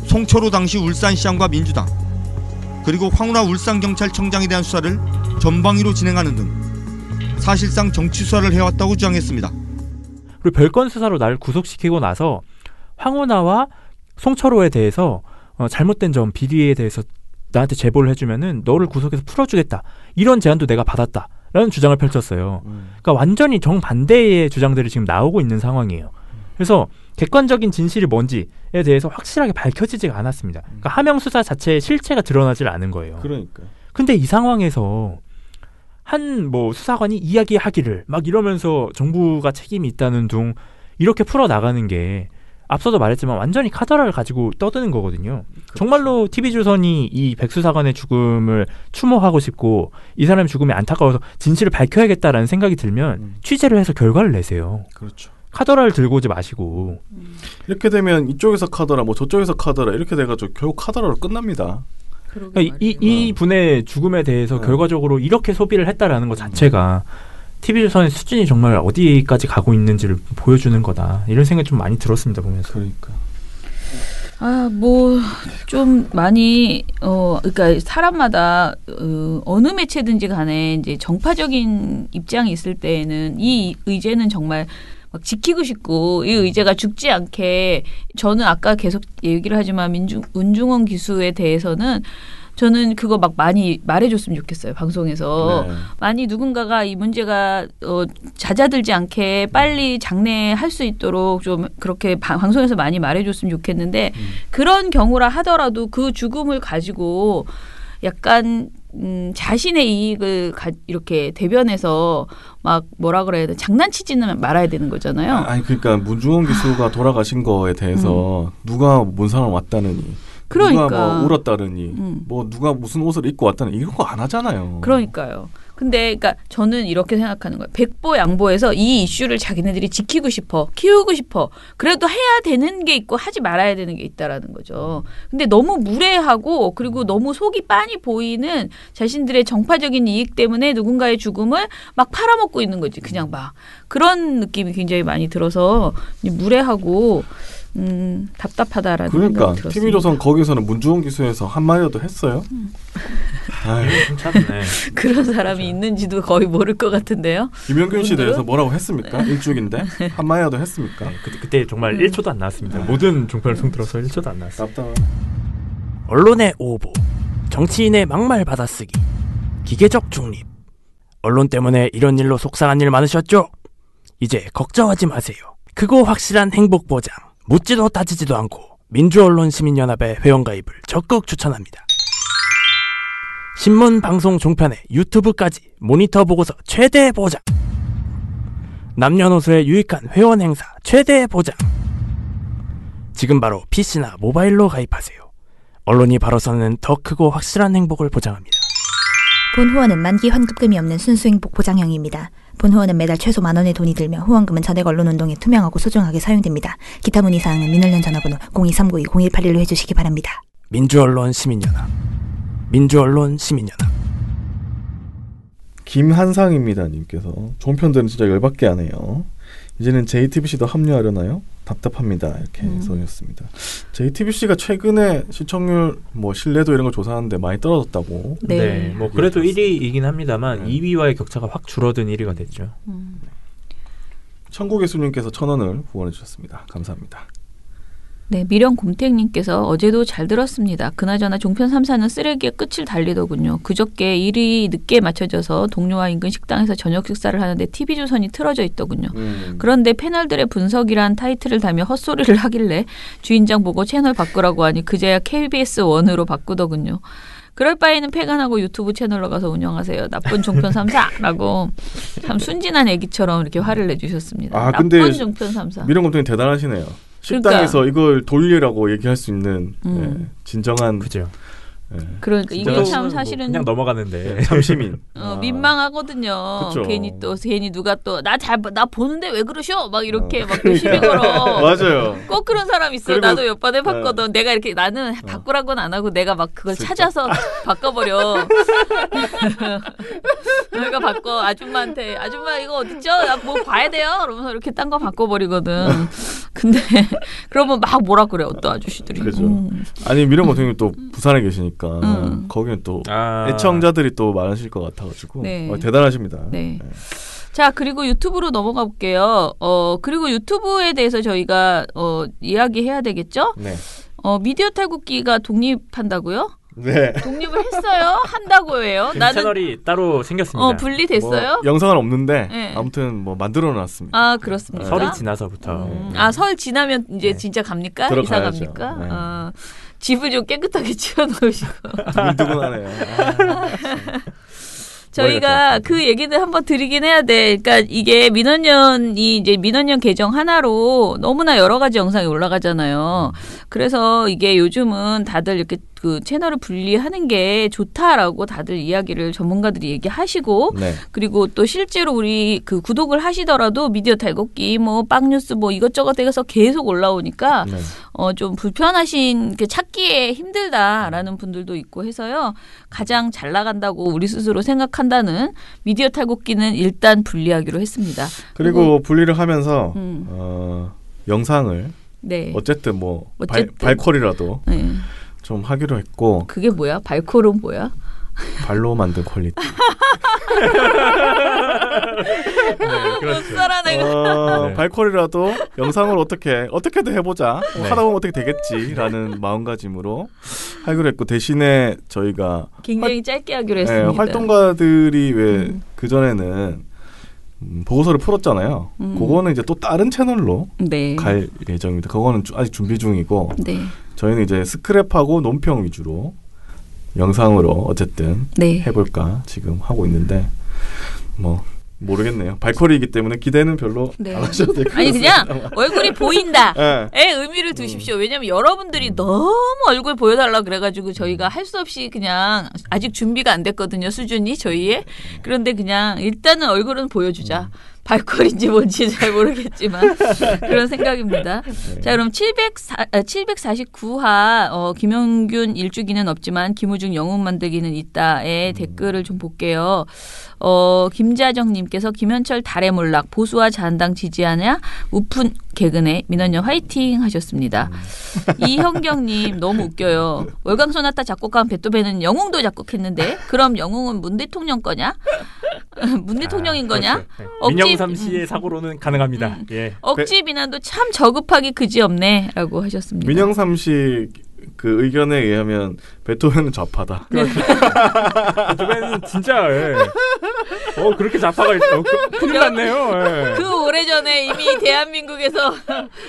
송철호 당시 울산시장과 민주당 그리고 황운하 울산경찰청장에 대한 수사를 전방위로 진행하는 등 사실상 정치 수사를 해왔다고 주장했습니다. 그리고 별건 수사로 나를 구속시키고 나서 황운하와 송철호에 대해서 잘못된 점, 비리에 대해서 나한테 제보를 해주면은 너를 구속해서 풀어주겠다. 이런 제안도 내가 받았다라는 주장을 펼쳤어요. 그러니까 완전히 정반대의 주장들이 지금 나오고 있는 상황이에요. 그래서 객관적인 진실이 뭔지에 대해서 확실하게 밝혀지지가 않았습니다. 그러니까 하명 수사 자체의 실체가 드러나질 않은 거예요. 그러니까. 근데 이 상황에서 한 뭐 수사관이 이야기하기를 막 이러면서 정부가 책임이 있다는 둥 이렇게 풀어 나가는 게 앞서도 말했지만 완전히 카더라를 가지고 떠드는 거거든요. 그렇죠. 정말로 TV조선이 이 백수사관의 죽음을 추모하고 싶고 이 사람의 죽음이 안타까워서 진실을 밝혀야겠다라는 생각이 들면 취재를 해서 결과를 내세요. 그렇죠. 카더라를 들고 오지 마시고. 이렇게 되면 이쪽에서 카더라, 뭐 저쪽에서 카더라 이렇게 돼가지고 결국 카더라로 끝납니다. 그러니까 이 분의 죽음에 대해서 결과적으로 이렇게 소비를 했다라는 것 자체가 TV조선의 수준이 정말 어디까지 가고 있는지를 보여주는 거다. 이런 생각이 좀 많이 들었습니다, 보면서. 그러니까. 아, 뭐 좀 많이 그러니까 사람마다 어느 매체든지 간에 이제 정파적인 입장이 있을 때에는 이 의제는 정말 막 지키고 싶고 이 의제가 죽지 않게 저는 아까 계속 얘기를 하지만 운중원 기수에 대해서는 저는 그거 막 많이 말해줬으면 좋겠어요. 방송에서. 네. 많이 누군가가 이 문제가 잦아들지 않게 빨리 장래할 수 있도록 좀 그렇게 방송에서 많이 말해줬으면 좋겠는데 그런 경우라 하더라도 그 죽음을 가지고 약간 자신의 이익을 이렇게 대변해서 막 뭐라 그래야 돼 장난치지는 말아야 되는 거잖아요. 아니 그러니까 문중원 기수가 돌아가신 거에 대해서 누가 뭔 사람 왔다느니 그러니까. 누가 뭐 울었다느니 뭐 누가 무슨 옷을 입고 왔다느니 이런 거 안 하잖아요. 그러니까요. 근데 그러니까 저는 이렇게 생각하는 거예요. 백보양보해서 이 이슈를 자기네들이 지키고 싶어, 키우고 싶어. 그래도 해야 되는 게 있고 하지 말아야 되는 게 있다라는 거죠. 근데 너무 무례하고 그리고 너무 속이 빤히 보이는 자신들의 정파적인 이익 때문에 누군가의 죽음을 막 팔아먹고 있는 거지. 그냥 막 그런 느낌이 굉장히 많이 들어서 무례하고 답답하다라는 그러니까 생각이 들었습니다. TV조선 거기서는 문중원 기수에서 한마디라도 했어요? 아유, 참네. 그런 사람이 있는지도 거의 모를 것 같은데요. 김영균 씨 대해서 뭐라고 했습니까? 일주기인데 한마디라도 했습니까? 네, 그때 정말 1초도 안 나왔습니다. 모든 종편을 통틀어서 1초도 안 나왔습니다. 언론의 오보, 정치인의 막말 받아쓰기, 기계적 중립. 언론 때문에 이런 일로 속상한 일 많으셨죠? 이제 걱정하지 마세요. 크고 확실한 행복 보장, 묻지도 따지지도 않고 민주언론시민연합의 회원가입을 적극 추천합니다. 신문, 방송, 종편에 유튜브까지 모니터 보고서 최대 보장. 남녀노소의 유익한 회원 행사 최대 보장. 지금 바로 PC나 모바일로 가입하세요. 언론이 바로서는 더 크고 확실한 행복을 보장합니다. 본 후원은 만기 환급금이 없는 순수 행복 보장형입니다. 본 후원은 매달 최소 10,000원의 돈이 들며 후원금은 전액 언론운동에 투명하고 소중하게 사용됩니다. 기타 문의사항은 민원련 전화번호 02-392-0181로 해주시기 바랍니다. 민주언론시민연합. 민주언론시민연합. 김한상입니다 님께서 종편들은 진짜 열받게 하네요. 이제는 JTBC도 합류하려나요? 답답합니다. 이렇게 써주셨습니다. JTBC가 최근에 시청률, 뭐 신뢰도 이런 걸 조사하는데 많이 떨어졌다고. 네, 뭐 그래도 1위이긴 합니다만 2위와의 격차가 확 줄어든 1위가 됐죠. 천국예수님께서 1,000원을 후원해 주셨습니다. 감사합니다. 네, 미령곰탱님께서 어제도 잘 들었습니다. 그나저나 종편 3사는 쓰레기의 끝을 달리더군요. 그저께 일이 늦게 맞춰져서 동료와 인근 식당에서 저녁 식사를 하는데 TV조선이 틀어져 있더군요. 그런데 패널들의 분석이란 타이틀을 달며 헛소리를 하길래 주인장 보고 채널 바꾸라고 하니 그제야 KBS1으로 바꾸더군요. 그럴 바에는 폐간하고 유튜브 채널로 가서 운영하세요. 나쁜 종편 3사라고 참 순진한 애기처럼 이렇게 화를 내주셨습니다. 아, 나쁜 근데 종편 3사. 미령곰탱이 대단하시네요. 식당에서 그러니까. 이걸 돌리라고 얘기할 수 있는 진정한 그죠. 그러니까 이게 참 사실은 그냥 넘어가는데 참 시민. 민망하거든요. 그쵸. 괜히 누가 또 나 보는데 왜 그러셔? 막 이렇게 막 시비 걸어. 맞아요. 꼭 그런 사람 있어요. 그리고, 나도 몇 번 해봤거든. 내가 이렇게 나는 바꾸라고는 안 하고 내가 막 그걸 찾아서 바꿔버려. 내가 바꿔 아줌마한테 아줌마 이거 어딨죠? 나 뭐 봐야 돼요? 그러면서 이렇게 딴 거 바꿔버리거든. 근데 그러면 막 뭐라 그래 어떤 아저씨들이. 그죠. 아니 미령곰탱이 또 부산에 계시니까 거기는 또 애청자들이 또 많으실 것 같아가지고 네. 대단하십니다. 네. 자, 그리고 유튜브로 넘어가 볼게요. 그리고 유튜브에 대해서 저희가 이야기해야 되겠죠? 네. 미디어 탈곡기가 독립한다고요? 네. 독립을 했어요? 한다고 해요? 나는 채널이 따로 생겼습니다. 분리됐어요? 뭐 영상은 없는데 네. 아무튼 뭐 만들어놨습니다. 아, 그렇습니까? 설이 지나서부터. 설 지나면 이제 진짜 갑니까? 이사 들어가야죠. 갑니까? 네. 집을 좀 깨끗하게 치워놓으시고. 두근두근하네요. 저희가 그 얘기를 한번 드리긴 해야 돼. 그러니까 이게 민원연이 이제 민원연 계정 하나로 너무나 여러 가지 영상이 올라가잖아요. 그래서 이게 요즘은 다들 이렇게 그 채널을 분리하는 게 좋다라고 다들 이야기를 전문가들이 얘기하시고 네. 그리고 또 실제로 우리 그 구독을 하시더라도 미디어 탈곡기 뭐 빵뉴스 뭐 이것저것 해서 계속 올라오니까 네. 좀 불편하신 그 찾기에 힘들다라는 분들도 있고 해서요. 가장 잘 나간다고 우리 스스로 생각한다는 미디어 탈곡기는 일단 분리하기로 했습니다. 그리고 분리를 하면서 영상을 네. 어쨌든 뭐 어쨌든. 발콜이라도 네. 좀 하기로 했고. 그게 뭐야? 발콜은 뭐야? 발로 만든 퀄리티. 네, 그렇죠. 발콜이라도 영상을 어떻게든 해보자. 하다 보면 어떻게 되겠지라는 마음가짐으로 하기로 했고 대신에 저희가 굉장히 짧게 하기로 했습니다. 네, 활동가들이 왜 그전에는 보고서를 풀었잖아요. 그거는 이제 또 다른 채널로 네. 갈 예정입니다. 그거는 아직 준비 중이고 네. 저희는 이제 스크랩하고 논평 위주로 영상으로 어쨌든 네. 해볼까 지금 하고 있는데 뭐 모르겠네요. 발콜이기 때문에 기대는 별로 네. 안 하셔도 될 것 아니 같습니다. 그냥 얼굴이 보인다에 네. 의미를 두십시오. 왜냐하면 여러분들이 너무 얼굴 보여달라 그래가지고 저희가 할 수 없이 그냥 아직 준비가 안 됐거든요. 수준이 저희의. 그런데 그냥 일단은 얼굴은 보여주자. 발콜인지 뭔지 잘 모르겠지만 그런 생각입니다. 자, 그럼 749화 김영균 일주기는 없지만 김우중 영웅 만들기는 있다의 댓글을 좀 볼게요. 김자정님께서 김현철 달의 몰락 보수와 자한당 지지하냐 우픈 개근에 민원연 화이팅 하셨습니다. 이형경님 너무 웃겨요. 월광소나타 작곡가한 베토벤은 영웅도 작곡했는데 그럼 영웅은 문 대통령 거냐? 문 대통령인 거냐? 민영삼 씨의 사고로는 가능합니다. 예. 억지 비난도 참 저급하기 그지없네라고 하셨습니다. 민영삼 씨 그 의견에 의하면 베토벤은 좌파다. 베토벤은 진짜 그렇게 좌파가 큰일 났네요. 예. 그 오래전에 이미 대한민국에서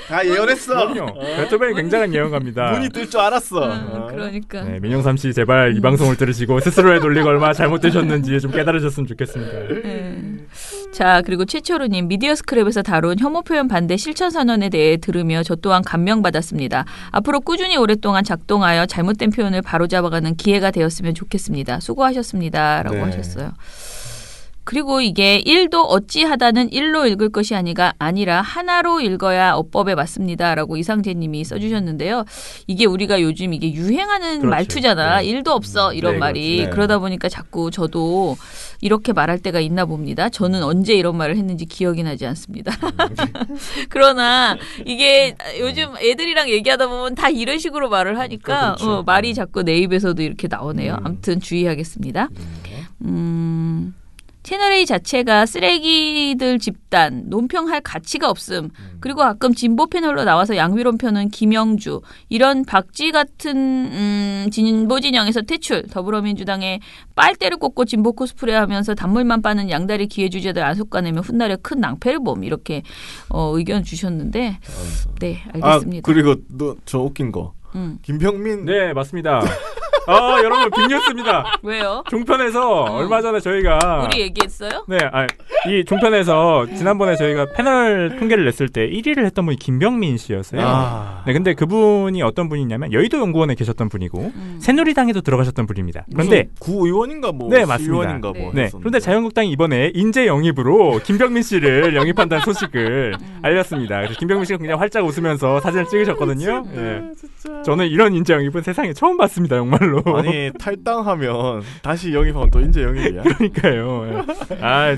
다 예언했어. 그럼요. 베토벤이 굉장한 예언가입니다. 눈이 뜰 줄 알았어. 그러니까. 네, 민영삼 씨 제발 이 방송을 들으시고 스스로의 논리가 얼마나 잘못되셨는지 좀 깨달으셨으면 좋겠습니다. 자, 그리고 최철우님, 미디어 스크랩에서 다룬 혐오 표현 반대 실천 선언에 대해 들으며 저 또한 감명받았습니다. 앞으로 꾸준히 오랫동안 작동하여 잘못된 표현을 바로잡아가는 기회가 되었으면 좋겠습니다. 수고하셨습니다라고 하셨어요. 그리고 이게 1도 어찌하다는 1로 읽을 것이 아니라 하나로 읽어야 어법에 맞습니다라고 이상재님이 써주셨는데요. 이게 우리가 요즘 이게 유행하는 그렇죠. 말투잖아. 1도 없어 이런 네, 말이. 그렇죠. 네. 그러다 보니까 자꾸 저도 이렇게 말할 때가 있나 봅니다. 저는 언제 이런 말을 했는지 기억이 나지 않습니다. 그러나 이게 요즘 애들이랑 얘기하다 보면 다 이런 식으로 말을 하니까 말이 자꾸 내 입에서도 이렇게 나오네요. 아무튼 주의하겠습니다. 채널A 자체가 쓰레기들 집단, 논평할 가치가 없음. 그리고 가끔 진보 패널로 나와서 양위론 펴는 김영주, 이런 박쥐 같은 진보 진영에서 퇴출, 더불어민주당에 빨대를 꽂고 진보 코스프레하면서 단물만 빠는 양다리 기회주자들 안속가내며 훗날에 큰 낭패를 봄. 이렇게 의견 주셨는데 네, 알겠습니다. 그리고 저 웃긴 거. 김병민. 네, 맞습니다. 여러분 빅뉴스입니다. 왜요? 종편에서 얼마 전에 저희가 우리 얘기했어요? 네, 이 종편에서 지난번에 저희가 패널 통계를 냈을 때 1위를 했던 분이 김병민 씨였어요. 네, 근데 그분이 어떤 분이냐면 여의도 연구원에 계셨던 분이고 새누리당에도 들어가셨던 분입니다. 그런데 구의원인가 네, 맞습니다. 의원인가 네. 그런데 자유한국당이 이번에 인재 영입으로 김병민 씨를 영입한다는 소식을 알렸습니다. 그래서 김병민 씨가 그냥 활짝 웃으면서 사진을 찍으셨거든요. 네. 저는 이런 인재 영입은 세상에 처음 봤습니다, 정말로. 아니 탈당하면 다시 영입하면 또 인재 영입이야. 그러니까요.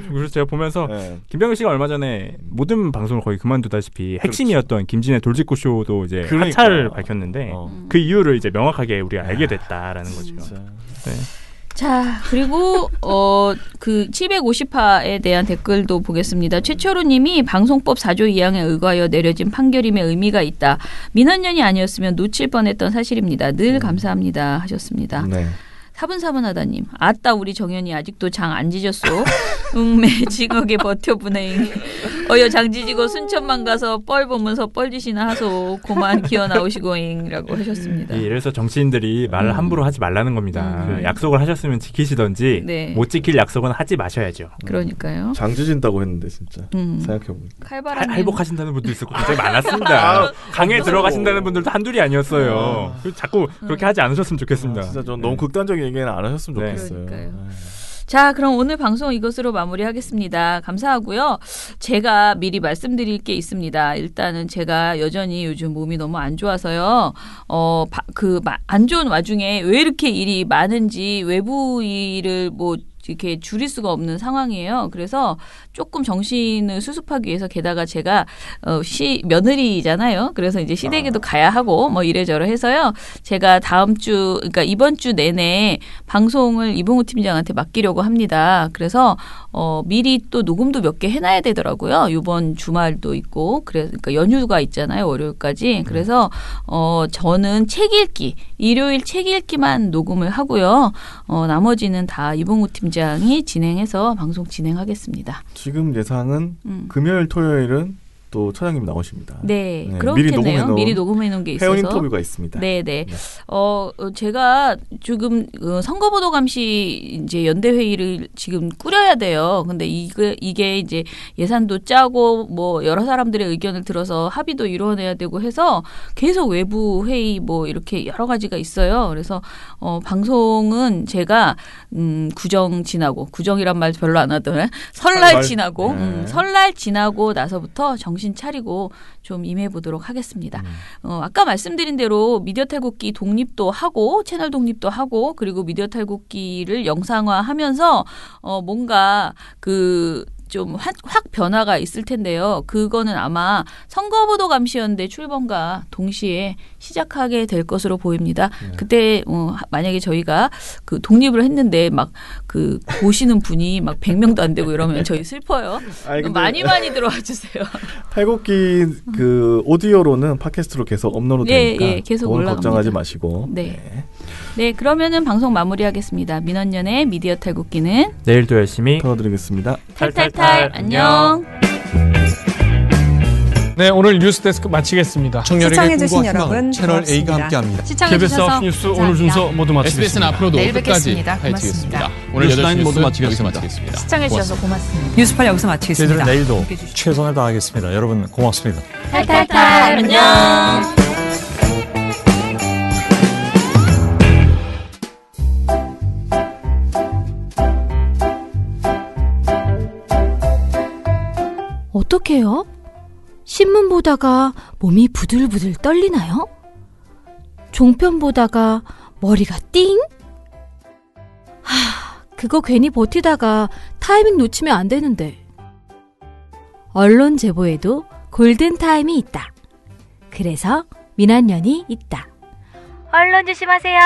그래서 제가 보면서 김병민 씨가 얼마 전에 모든 방송을 거의 그만두다시피 핵심이었던 김진애 돌직구 쇼도 이제 하차를 밝혔는데 그 이유를 이제 명확하게 우리가 알게 됐다라는 거죠. 네. 자, 그리고 그 750화에 대한 댓글도 보겠습니다. 최철우 님이 방송법 4조 2항에 의거하여 내려진 판결임에 의미가 있다. 민원연이 아니었으면 놓칠 뻔했던 사실입니다. 늘 감사합니다 하셨습니다. 네. 사분사분하다님, 아따 우리 정연이 아직도 장 안 지졌소. 웅매 징하게 버텨보네잉. 어여 장 지지고 순천만 가서 뻘 보면서 뻘짓이나 하소. 고만 기어 나오시고잉라고 하셨습니다. 이래서 정치인들이 말을 함부로 하지 말라는 겁니다. 약속을 하셨으면 지키시던지 네. 못 지킬 약속은 하지 마셔야죠. 그러니까요. 장 지진다고 했는데 진짜 생각해보니까 할복하신다는 분도 있었고 굉장히 많았습니다. 강에 들어가신다는 분들도 한둘이 아니었어요. 자꾸 그렇게 하지 않으셨으면 좋겠습니다. 진짜 전 너무 극단적인 얘기는 안 하셨으면 좋겠어요. 그러니까요. 자, 그럼 오늘 방송 이것으로 마무리하겠습니다. 감사하고요. 제가 미리 말씀드릴 게 있습니다. 일단은 제가 여전히 요즘 몸이 너무 안 좋아서요. 안 좋은 와중에 왜 이렇게 일이 많은지 외부 일을 이렇게 줄일 수가 없는 상황이에요. 그래서 조금 정신을 수습하기 위해서 게다가 제가 며느리잖아요. 그래서 이제 시댁에도 가야 하고 이래저래 해서요. 제가 그러니까 이번 주 내내 방송을 이봉우 팀장한테 맡기려고 합니다. 그래서 미리 또 녹음도 몇 개 해놔야 되더라고요. 이번 주말도 있고 그러니까 연휴가 있잖아요. 월요일까지. 그래서 저는 일요일 책 읽기만 녹음을 하고요. 나머지는 다 이봉우 팀장이 진행해서 방송 진행하겠습니다. 지금 예상은 금요일, 토요일은 또 차장님 나오십니다. 네, 그렇겠네요. 미리 녹음해 놓은 게 있어서. 회원 인터뷰가 있습니다. 네. 제가 지금 선거보도 감시 이제 연대 회의를 지금 꾸려야 돼요. 근데 이게 이제 예산도 짜고 여러 사람들의 의견을 들어서 합의도 이루어내야 되고 해서 계속 외부 회의 이렇게 여러 가지가 있어요. 그래서 방송은 제가 구정이란 말 별로 안 하더라. 설날 지나고 나서부터 정신 차리고 좀 임해보도록 하겠습니다. 아까 말씀드린 대로 미디어 탈곡기 독립도 하고 채널 독립도 하고 그리고 미디어 탈곡기를 영상화하면서 뭔가 좀 확 변화가 있을 텐데요. 그거는 아마 선거보도 감시연대 출범과 동시에 시작하게 될 것으로 보입니다. 그때 만약에 저희가 그 독립을 했는데 막 그 보시는 분이 막 100명도 안 되고 이러면 저희 슬퍼요. 아니, 많이 들어와 주세요. 탈곡기 그 오디오로는 팟캐스트로 계속 업로드 되니까 예, 계속 그건 올라갑니다. 걱정하지 마시고. 네, 그러면은 방송 마무리하겠습니다. 민원연의 미디어 탈곡기는 내일도 열심히 풀어드리겠습니다. 탈탈탈 안녕. 네, 오늘 뉴스데스크 마치겠습니다. 청년에게 꿈과 희망을 채널 A가 함께합니다. KBS 뉴스 오늘 순서 모두 마치겠습니다. SBS는 앞으로도 끝까지 파이팅하겠습니다. 오늘 8시 모두 마치겠습니다. 시청해주셔서 고맙습니다. 뉴스판 여기서 마치겠습니다. 저희들은 내일도 최선을 다하겠습니다. 여러분 고맙습니다. 탈탈탈 안녕. 어떡해요? 신문 보다가 몸이 부들부들 떨리나요? 종편 보다가 머리가 띵? 그거 괜히 버티다가 타이밍 놓치면 안 되는데. 언론 제보에도 골든타임이 있다. 그래서 민원연이 있다. 언론 조심하세요.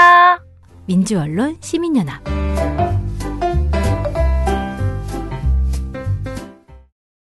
민주언론 시민연합.